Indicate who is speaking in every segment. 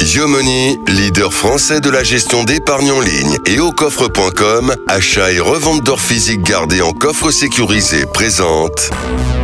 Speaker 1: Yomoni, leader français de la gestion d'épargne en ligne, et aucoffre.com, achat et revente d'or physique gardé en coffre sécurisé, présente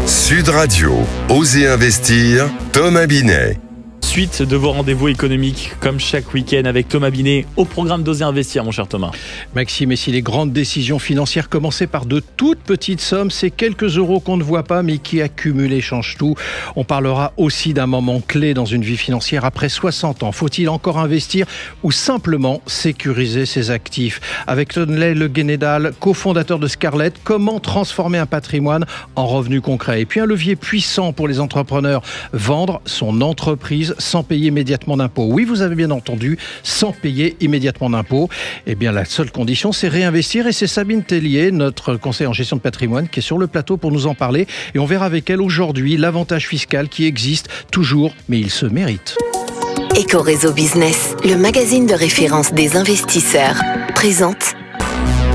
Speaker 1: Sud Radio, Osez investir, Thomas Binet.
Speaker 2: Suite de vos rendez-vous économiques, comme chaque week-end avec Thomas Binet, au programme d'Oser investir, mon cher Thomas.
Speaker 3: Maxime, et si les grandes décisions financières commençaient par de toutes petites sommes, c'est quelques euros qu'on ne voit pas, mais qui accumulés changent tout. On parlera aussi d'un moment clé dans une vie financière après 60 ans. Faut-il encore investir ou simplement sécuriser ses actifs? Avec Tonley Le Guénédal, cofondateur de Scarlett, comment transformer un patrimoine en revenus concrets? Et puis un levier puissant pour les entrepreneurs, vendre son entreprise sans payer immédiatement d'impôts. Oui, vous avez bien entendu, sans payer immédiatement d'impôts. Eh bien, la seule condition, c'est réinvestir. Et c'est Sabine Tellier, notre conseillère en gestion de patrimoine, qui est sur le plateau pour nous en parler. Et on verra avec elle aujourd'hui l'avantage fiscal qui existe toujours, mais il se mérite.
Speaker 4: Éco-réseau Business, le magazine de référence des investisseurs, présente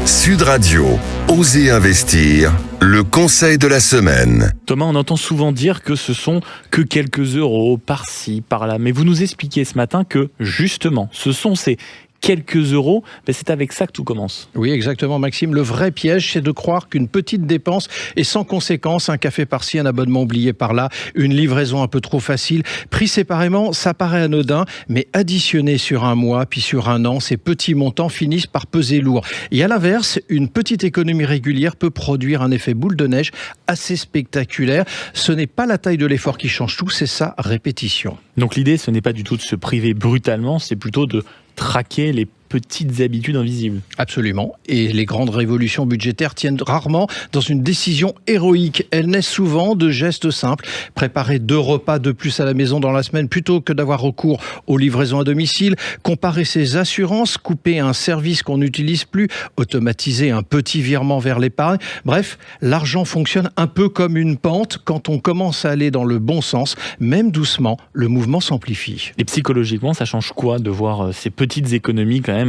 Speaker 1: Sud Radio, Osez investir, le conseil de la semaine.
Speaker 2: Thomas, on entend souvent dire que ce sont que quelques euros par-ci, par-là. Mais vous nous expliquez ce matin que, justement, ce sont ces quelques euros, c'est avec ça que tout commence.
Speaker 3: Oui, exactement, Maxime. Le vrai piège, c'est de croire qu'une petite dépense est sans conséquence. Un café par-ci, un abonnement oublié par-là, une livraison un peu trop facile. Pris séparément, ça paraît anodin, mais additionné sur un mois, puis sur un an, ces petits montants finissent par peser lourd. Et à l'inverse, une petite économie régulière peut produire un effet boule de neige assez spectaculaire. Ce n'est pas la taille de l'effort qui change tout, c'est sa répétition.
Speaker 2: Donc l'idée, ce n'est pas du tout de se priver brutalement, c'est plutôt de traquer les petites habitudes invisibles.
Speaker 3: Absolument. Et les grandes révolutions budgétaires tiennent rarement dans une décision héroïque. Elles naissent souvent de gestes simples. Préparer 2 repas de plus à la maison dans la semaine plutôt que d'avoir recours aux livraisons à domicile. Comparer ses assurances, couper un service qu'on n'utilise plus, automatiser un petit virement vers l'épargne. Bref, l'argent fonctionne un peu comme une pente. Quand on commence à aller dans le bon sens, même doucement, le mouvement s'amplifie.
Speaker 2: Et psychologiquement, ça change quoi de voir ces petites économies quand même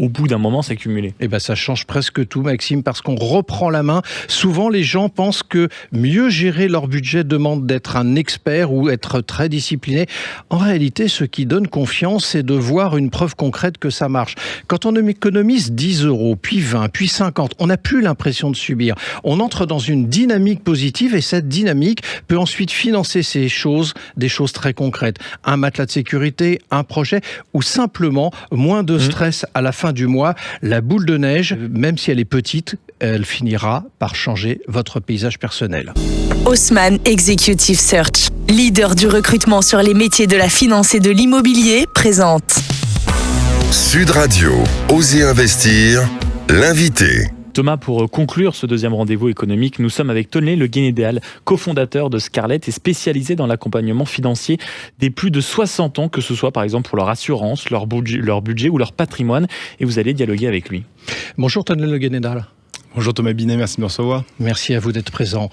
Speaker 2: au bout d'un moment s'accumuler?
Speaker 3: Eh ben, ça change presque tout, Maxime, parce qu'on reprend la main. Souvent, les gens pensent que mieux gérer leur budget demande d'être un expert ou être très discipliné. En réalité, ce qui donne confiance, c'est de voir une preuve concrète que ça marche. Quand on économise 10 euros, puis 20, puis 50, on n'a plus l'impression de subir. On entre dans une dynamique positive et cette dynamique peut ensuite financer des choses très concrètes. Un matelas de sécurité, un projet ou simplement moins de stress à la fin du mois. La boule de neige, même si elle est petite, elle finira par changer votre paysage personnel.
Speaker 5: Haussmann Executive Search, leader du recrutement sur les métiers de la finance et de l'immobilier, présente
Speaker 1: Sud Radio, Osez investir, l'invité.
Speaker 2: Thomas, pour conclure ce deuxième rendez-vous économique, nous sommes avec Tonley Le Guénédal, cofondateur de Scarlett et spécialisé dans l'accompagnement financier des plus de 60 ans, que ce soit par exemple pour leur assurance, leur budget ou leur patrimoine. Et vous allez dialoguer avec lui.
Speaker 3: Bonjour Tonley Le Guénédal.
Speaker 6: Bonjour Thomas Binet, merci de me recevoir.
Speaker 3: Merci à vous d'être présent.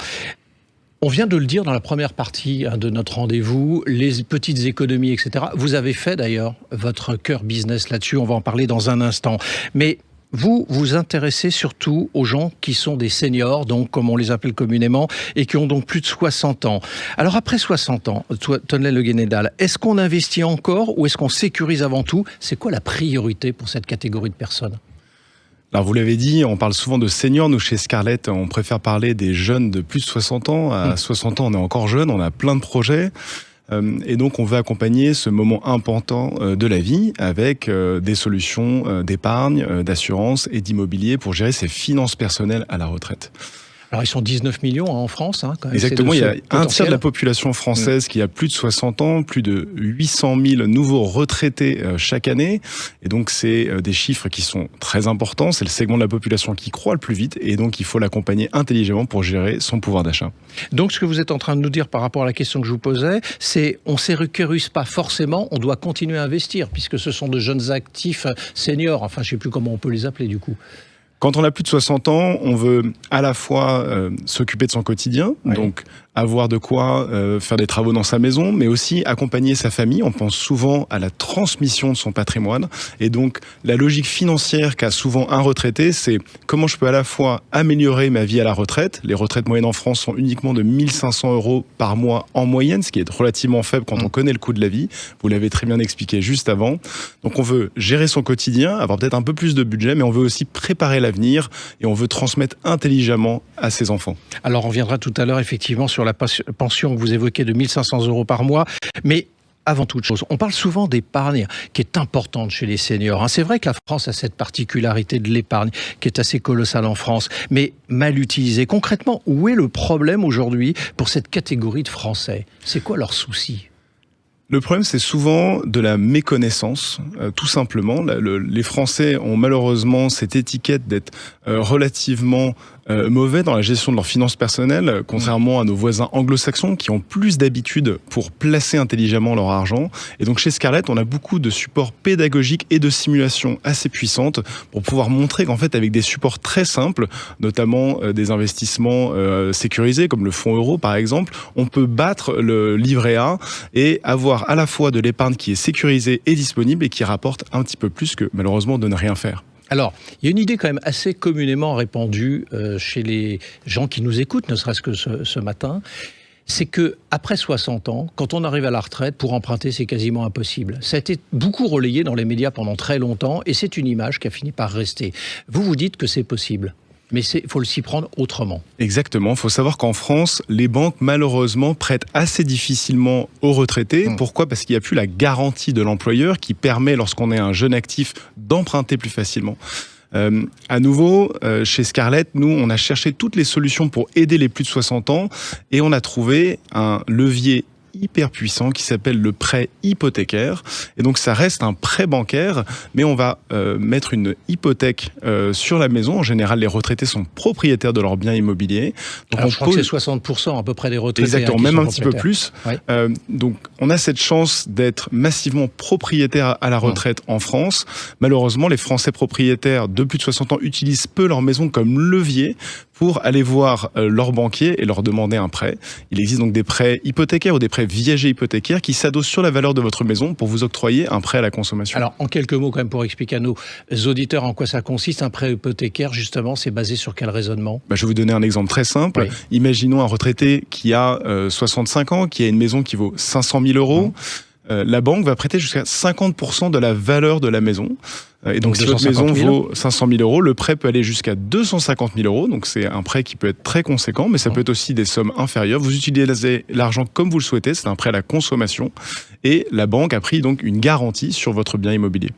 Speaker 3: On vient de le dire dans la première partie de notre rendez-vous, les petites économies, etc. Vous avez fait d'ailleurs votre cœur business là-dessus, on va en parler dans un instant. Mais vous vous intéressez surtout aux gens qui sont des seniors, donc comme on les appelle communément, et qui ont donc plus de 60 ans. Alors après 60 ans, Tonley Le Guénédal, est-ce qu'on investit encore ou est-ce qu'on sécurise avant tout? C'est quoi la priorité pour cette catégorie de personnes?
Speaker 6: Alors vous l'avez dit, on parle souvent de seniors. Nous, chez Scarlett, on préfère parler des jeunes de plus de 60 ans. À 60 ans, on est encore jeune, on a plein de projets. Et donc, on veut accompagner ce moment important de la vie avec des solutions d'épargne, d'assurance et d'immobilier pour gérer ses finances personnelles à la retraite.
Speaker 3: Alors, ils sont 19 millions en France. Quand même.
Speaker 6: Exactement, il y a un tiers de la population française qui a plus de 60 ans, plus de 800 000 nouveaux retraités chaque année. Et donc, c'est des chiffres qui sont très importants. C'est le segment de la population qui croît le plus vite. Et donc, il faut l'accompagner intelligemment pour gérer son pouvoir d'achat.
Speaker 3: Donc, ce que vous êtes en train de nous dire par rapport à la question que je vous posais, c'est on ne sécurise pas forcément, on doit continuer à investir, puisque ce sont de jeunes actifs seniors. Enfin, je ne sais plus comment on peut les appeler du coup.
Speaker 6: Quand on a plus de 60 ans, on veut à la fois s'occuper de son quotidien, donc avoir de quoi faire des travaux dans sa maison, mais aussi accompagner sa famille. On pense souvent à la transmission de son patrimoine. Et donc, la logique financière qu'a souvent un retraité, c'est comment je peux à la fois améliorer ma vie à la retraite. Les retraites moyennes en France sont uniquement de 1 500 € par mois en moyenne, ce qui est relativement faible quand on connaît le coût de la vie. Vous l'avez très bien expliqué juste avant. Donc, on veut gérer son quotidien, avoir peut-être un peu plus de budget, mais on veut aussi préparer l'avenir et on veut transmettre intelligemment à ses enfants.
Speaker 3: Alors, on reviendra tout à l'heure effectivement sur la pension que vous évoquez de 1 500 € par mois, mais avant toute chose, on parle souvent d'épargne qui est importante chez les seniors. C'est vrai que la France a cette particularité de l'épargne qui est assez colossale en France, mais mal utilisée. Concrètement, où est le problème aujourd'hui pour cette catégorie de Français ? C'est quoi leur souci ?
Speaker 6: Le problème, c'est souvent de la méconnaissance, tout simplement. Les Français ont malheureusement cette étiquette d'être relativement mauvais dans la gestion de leurs finances personnelles, contrairement à nos voisins anglo-saxons qui ont plus d'habitude pour placer intelligemment leur argent. Et donc chez Scarlett, on a beaucoup de supports pédagogiques et de simulations assez puissantes pour pouvoir montrer qu'en fait, avec des supports très simples, notamment des investissements sécurisés comme le fonds euro par exemple, on peut battre le livret A et avoir à la fois de l'épargne qui est sécurisée et disponible et qui rapporte un petit peu plus que malheureusement de ne rien faire.
Speaker 3: Alors, il y a une idée quand même assez communément répandue chez les gens qui nous écoutent, ne serait-ce que ce matin, c'est que après 60 ans, quand on arrive à la retraite, pour emprunter, c'est quasiment impossible. Ça a été beaucoup relayé dans les médias pendant très longtemps et c'est une image qui a fini par rester. Vous dites que c'est possible. Mais il faut s'y prendre autrement.
Speaker 6: Exactement. Il faut savoir qu'en France, les banques, malheureusement, prêtent assez difficilement aux retraités. Pourquoi ? Parce qu'il n'y a plus la garantie de l'employeur qui permet, lorsqu'on est un jeune actif, d'emprunter plus facilement. À nouveau, chez Scarlett, nous, on a cherché toutes les solutions pour aider les plus de 60 ans et on a trouvé un levier hyper puissant qui s'appelle le prêt hypothécaire. Et donc ça reste un prêt bancaire, mais on va mettre une hypothèque sur la maison. En général, les retraités sont propriétaires de leurs biens immobiliers. Donc
Speaker 3: alors, je crois que c'est 60% à peu près des retraités.
Speaker 6: Exactement, même un petit peu plus. Ouais. Donc on a cette chance d'être massivement propriétaire à la retraite en France. Malheureusement, les Français propriétaires de plus de 60 ans utilisent peu leur maison comme levier pour aller voir leur banquier et leur demander un prêt. Il existe donc des prêts hypothécaires ou des prêts viagers hypothécaires qui s'adossent sur la valeur de votre maison pour vous octroyer un prêt à la consommation.
Speaker 3: Alors, en quelques mots quand même pour expliquer à nos auditeurs en quoi ça consiste, un prêt hypothécaire, justement, c'est basé sur quel raisonnement ?
Speaker 6: Je vais vous donner un exemple très simple. Oui. Imaginons un retraité qui a 65 ans, qui a une maison qui vaut 500 000 €. La banque va prêter jusqu'à 50% de la valeur de la maison. Et donc si votre maison vaut 500 000 €, le prêt peut aller jusqu'à 250 000 €. Donc c'est un prêt qui peut être très conséquent, mais ça peut être aussi des sommes inférieures. Vous utilisez l'argent comme vous le souhaitez, c'est un prêt à la consommation. Et la banque a pris donc une garantie sur votre bien immobilier.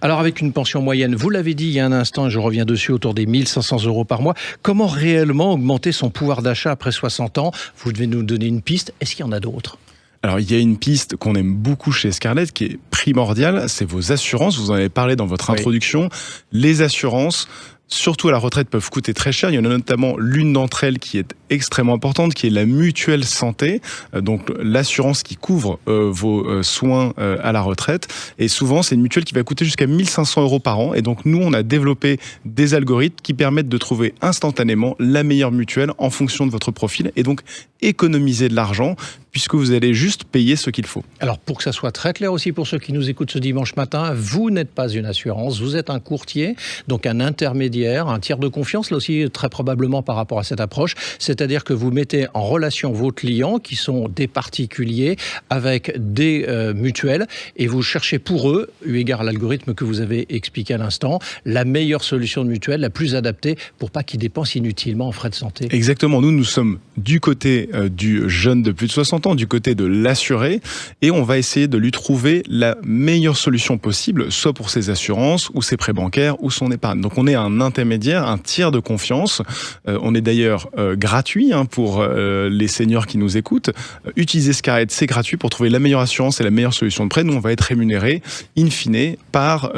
Speaker 3: Alors avec une pension moyenne, vous l'avez dit il y a un instant, et je reviens dessus, autour des 1 500 € par mois, comment réellement augmenter son pouvoir d'achat après 60 ans ? Vous devez nous donner une piste, est-ce qu'il y en a d'autres ?
Speaker 6: Alors, il y a une piste qu'on aime beaucoup chez Scarlett qui est primordiale, c'est vos assurances. Vous en avez parlé dans votre introduction. Les assurances, surtout à la retraite, peuvent coûter très cher. Il y en a notamment l'une d'entre elles qui est extrêmement importante, qui est la mutuelle santé, donc l'assurance qui couvre vos soins à la retraite. Et souvent, c'est une mutuelle qui va coûter jusqu'à 1 500 € par an. Et donc, nous, on a développé des algorithmes qui permettent de trouver instantanément la meilleure mutuelle en fonction de votre profil et donc économiser de l'argent puisque vous allez juste payer ce qu'il faut.
Speaker 3: Alors, pour que ça soit très clair aussi pour ceux qui nous écoutent ce dimanche matin, vous n'êtes pas une assurance, vous êtes un courtier, donc un intermédiaire, un tiers de confiance, là aussi très probablement par rapport à cette approche, c'est-à-dire que vous mettez en relation vos clients qui sont des particuliers avec des mutuelles et vous cherchez pour eux, eu égard à l'algorithme que vous avez expliqué à l'instant, la meilleure solution de mutuelle, la plus adaptée pour pas qu'ils dépensent inutilement en frais de santé.
Speaker 6: Exactement, nous sommes du côté du jeune de plus de 60 ans, du côté de l'assuré, et on va essayer de lui trouver la meilleure solution possible, soit pour ses assurances, ou ses prêts bancaires, ou son épargne. Donc on est un intermédiaire, un tiers de confiance. On est d'ailleurs gratuit pour les seniors qui nous écoutent. Utilisez Scarlett, c'est gratuit pour trouver la meilleure assurance et la meilleure solution de prêt. Nous, on va être rémunéré, in fine, par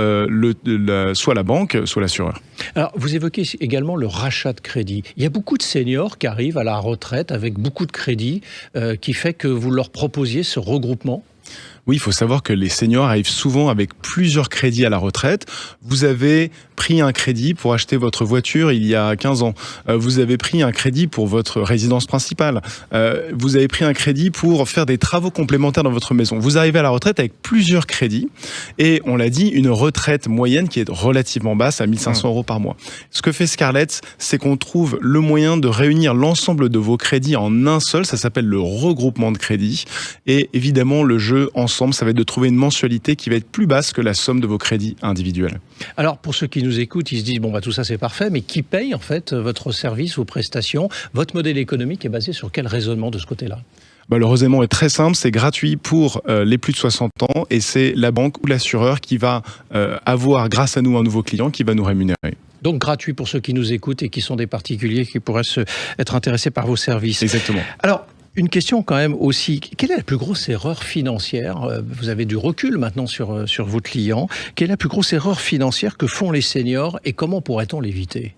Speaker 6: soit la banque, soit l'assureur.
Speaker 3: Alors, vous évoquez également le rachat de crédit. Il y a beaucoup de seniors qui arrivent à la retraite avec beaucoup de crédit qui fait que vous leur proposiez ce regroupement.
Speaker 6: Oui, il faut savoir que les seniors arrivent souvent avec plusieurs crédits à la retraite. Vous avez pris un crédit pour acheter votre voiture il y a 15 ans. Vous avez pris un crédit pour votre résidence principale. Vous avez pris un crédit pour faire des travaux complémentaires dans votre maison. Vous arrivez à la retraite avec plusieurs crédits et, on l'a dit, une retraite moyenne qui est relativement basse à 1 500 € par mois. Ce que fait Scarlett, c'est qu'on trouve le moyen de réunir l'ensemble de vos crédits en un seul. Ça s'appelle le regroupement de crédits. Et évidemment, le jeu ensemble, ça va être de trouver une mensualité qui va être plus basse que la somme de vos crédits individuels.
Speaker 3: Alors, pour ceux qui nous écoutent, ils se disent, tout ça c'est parfait, mais qui paye en fait votre service, vos prestations? Votre modèle économique est basé sur quel raisonnement de ce côté-là?
Speaker 6: Le raisonnement est très simple, c'est gratuit pour les plus de 60 ans et c'est la banque ou l'assureur qui va avoir, grâce à nous, un nouveau client qui va nous rémunérer.
Speaker 3: Donc gratuit pour ceux qui nous écoutent et qui sont des particuliers qui pourraient être intéressés par vos services.
Speaker 6: Exactement.
Speaker 3: Alors, une question quand même aussi, quelle est la plus grosse erreur financière? Vous avez du recul maintenant sur vos clients. Quelle est la plus grosse erreur financière que font les seniors et comment pourrait-on l'éviter?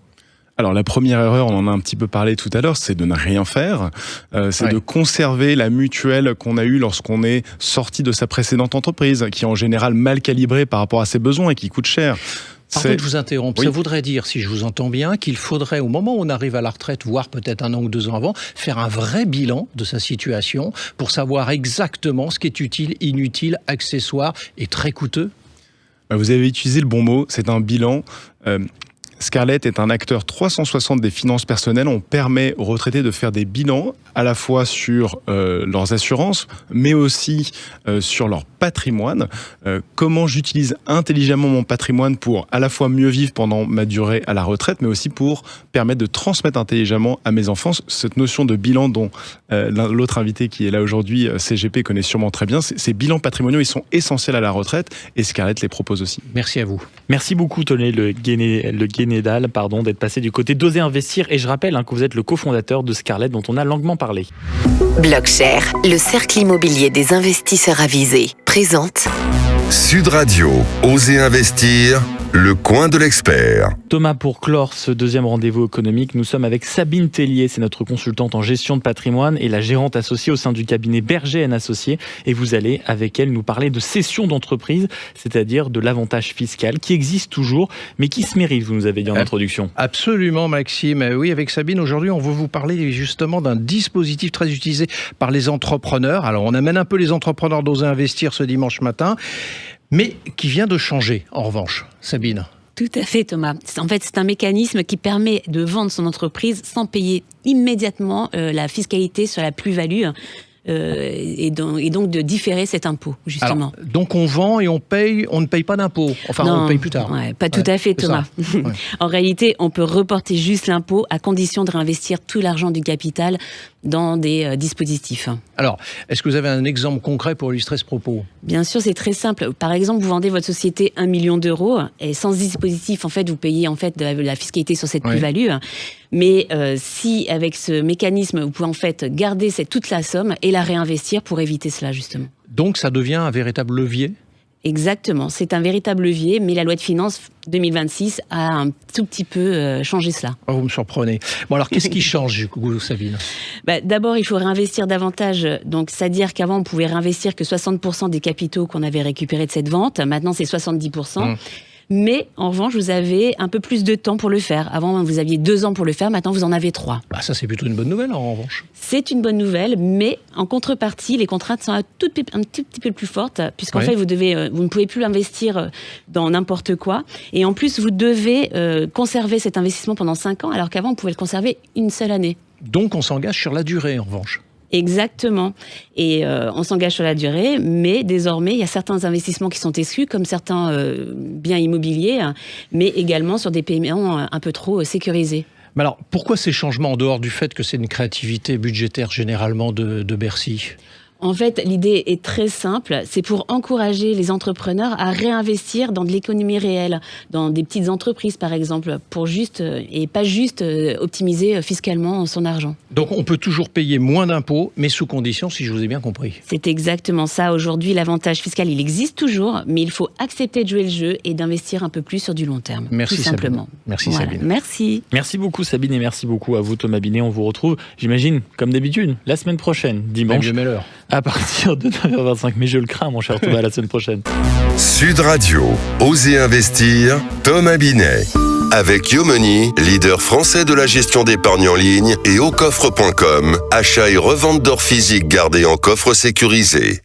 Speaker 6: Alors la première erreur, on en a un petit peu parlé tout à l'heure, c'est de ne rien faire. De conserver la mutuelle qu'on a eue lorsqu'on est sorti de sa précédente entreprise, qui est en général mal calibrée par rapport à ses besoins et qui coûte cher.
Speaker 3: Pardon de vous interrompre,
Speaker 6: oui.
Speaker 3: Ça voudrait dire, si je vous entends bien, qu'il faudrait, au moment où on arrive à la retraite, voire peut-être 1 an ou 2 ans avant, faire un vrai bilan de sa situation pour savoir exactement ce qui est utile, inutile, accessoire et très coûteux.
Speaker 6: Vous avez utilisé le bon mot, c'est un bilan. Scarlett est un acteur 360 des finances personnelles. On permet aux retraités de faire des bilans à la fois sur leurs assurances, mais aussi sur leur patrimoine. Comment j'utilise intelligemment mon patrimoine pour à la fois mieux vivre pendant ma durée à la retraite, mais aussi pour permettre de transmettre intelligemment à mes enfants cette notion de bilan dont l'autre invité qui est là aujourd'hui, CGP, connaît sûrement très bien. Ces bilans patrimoniaux, ils sont essentiels à la retraite et Scarlett les propose aussi.
Speaker 3: Merci à vous.
Speaker 2: Merci beaucoup, Tony Le Guénédal, d'être passé du côté d'Oser Investir. Et je rappelle que vous êtes le cofondateur de Scarlett, dont on a longuement parlé.
Speaker 4: Blockshare, le cercle immobilier des investisseurs avisés, présente
Speaker 1: Sud Radio, Oser Investir, le coin de l'expert.
Speaker 2: Thomas, pour clore ce deuxième rendez-vous économique, nous sommes avec Sabine Tellier, c'est notre consultante en gestion de patrimoine et la gérante associée au sein du cabinet Berger & Associés. Et vous allez, avec elle, nous parler de cession d'entreprise, c'est-à-dire de l'avantage fiscal qui existe toujours, mais qui se mérite, vous nous avez dit en introduction.
Speaker 3: Absolument, Maxime. Oui, avec Sabine, aujourd'hui, on veut vous parler justement d'un dispositif très utilisé par les entrepreneurs. Alors, on amène un peu les entrepreneurs d'Oser Investir ce dimanche matin, mais qui vient de changer, en revanche. Sabine.
Speaker 7: Tout à fait, Thomas. En fait, c'est un mécanisme qui permet de vendre son entreprise sans payer immédiatement la fiscalité sur la plus-value et donc de différer cet impôt, justement.
Speaker 3: Alors, donc on vend et on ne paye pas d'impôt. Enfin,
Speaker 7: non,
Speaker 3: on paye plus tard.
Speaker 7: Pas tout à fait, Thomas. En réalité, on peut reporter juste l'impôt à condition de réinvestir tout l'argent du capital dans des dispositifs.
Speaker 3: Alors, est-ce que vous avez un exemple concret pour illustrer ce propos?
Speaker 7: Bien sûr, c'est très simple. Par exemple, vous vendez votre société 1 million d'euros et sans ce dispositif, en fait, vous payez de la fiscalité sur cette plus-value. Mais si, avec ce mécanisme, vous pouvez en fait garder toute la somme et la réinvestir pour éviter cela, justement.
Speaker 3: Donc, ça devient un véritable levier?
Speaker 7: Exactement, c'est un véritable levier, mais la loi de finances 2026 a un tout petit peu changé cela.
Speaker 3: Oh, vous me surprenez. Bon, alors qu'est-ce qui change, du coup, Sabine?
Speaker 7: D'abord, il faut réinvestir davantage. Donc, c'est-à-dire qu'avant, on pouvait réinvestir que 60% des capitaux qu'on avait récupérés de cette vente. Maintenant, c'est 70%. Mais en revanche, vous avez un peu plus de temps pour le faire. Avant, vous aviez 2 ans pour le faire, maintenant vous en avez 3.
Speaker 3: Ça, c'est plutôt une bonne nouvelle, en revanche.
Speaker 7: C'est une bonne nouvelle, mais en contrepartie, les contraintes sont un tout petit peu plus fortes, puisqu'en fait, vous ne pouvez plus investir dans n'importe quoi. Et en plus, vous devez conserver cet investissement pendant 5 ans, alors qu'avant, on pouvait le conserver une seule année.
Speaker 3: Donc, on s'engage sur la durée, en revanche.
Speaker 7: Exactement. Et on s'engage sur la durée, mais désormais, il y a certains investissements qui sont exclus, comme certains biens immobiliers, mais également sur des paiements un peu trop sécurisés.
Speaker 3: Mais alors, pourquoi ces changements, en dehors du fait que c'est une créativité budgétaire généralement de Bercy ?
Speaker 7: En fait, l'idée est très simple, c'est pour encourager les entrepreneurs à réinvestir dans de l'économie réelle, dans des petites entreprises par exemple, pour et pas juste optimiser fiscalement son argent.
Speaker 3: Donc on peut toujours payer moins d'impôts, mais sous condition, si je vous ai bien compris.
Speaker 7: C'est exactement ça. Aujourd'hui, l'avantage fiscal, il existe toujours, mais il faut accepter de jouer le jeu et d'investir un peu plus sur du long terme.
Speaker 3: Merci
Speaker 7: tout simplement.
Speaker 3: Sabine. Merci Sabine.
Speaker 7: Merci.
Speaker 2: Merci beaucoup Sabine et merci beaucoup à vous Thomas Binet. On vous retrouve, j'imagine, comme d'habitude, la semaine prochaine, dimanche. À partir de 9h25. Mais je le crains, mon cher Thomas, à la semaine prochaine.
Speaker 1: Sud Radio, Osez investir, Thomas Binet. Avec Yomoni, leader français de la gestion d'épargne en ligne, et aucoffre.com, achat et revente d'or physique gardé en coffre sécurisé.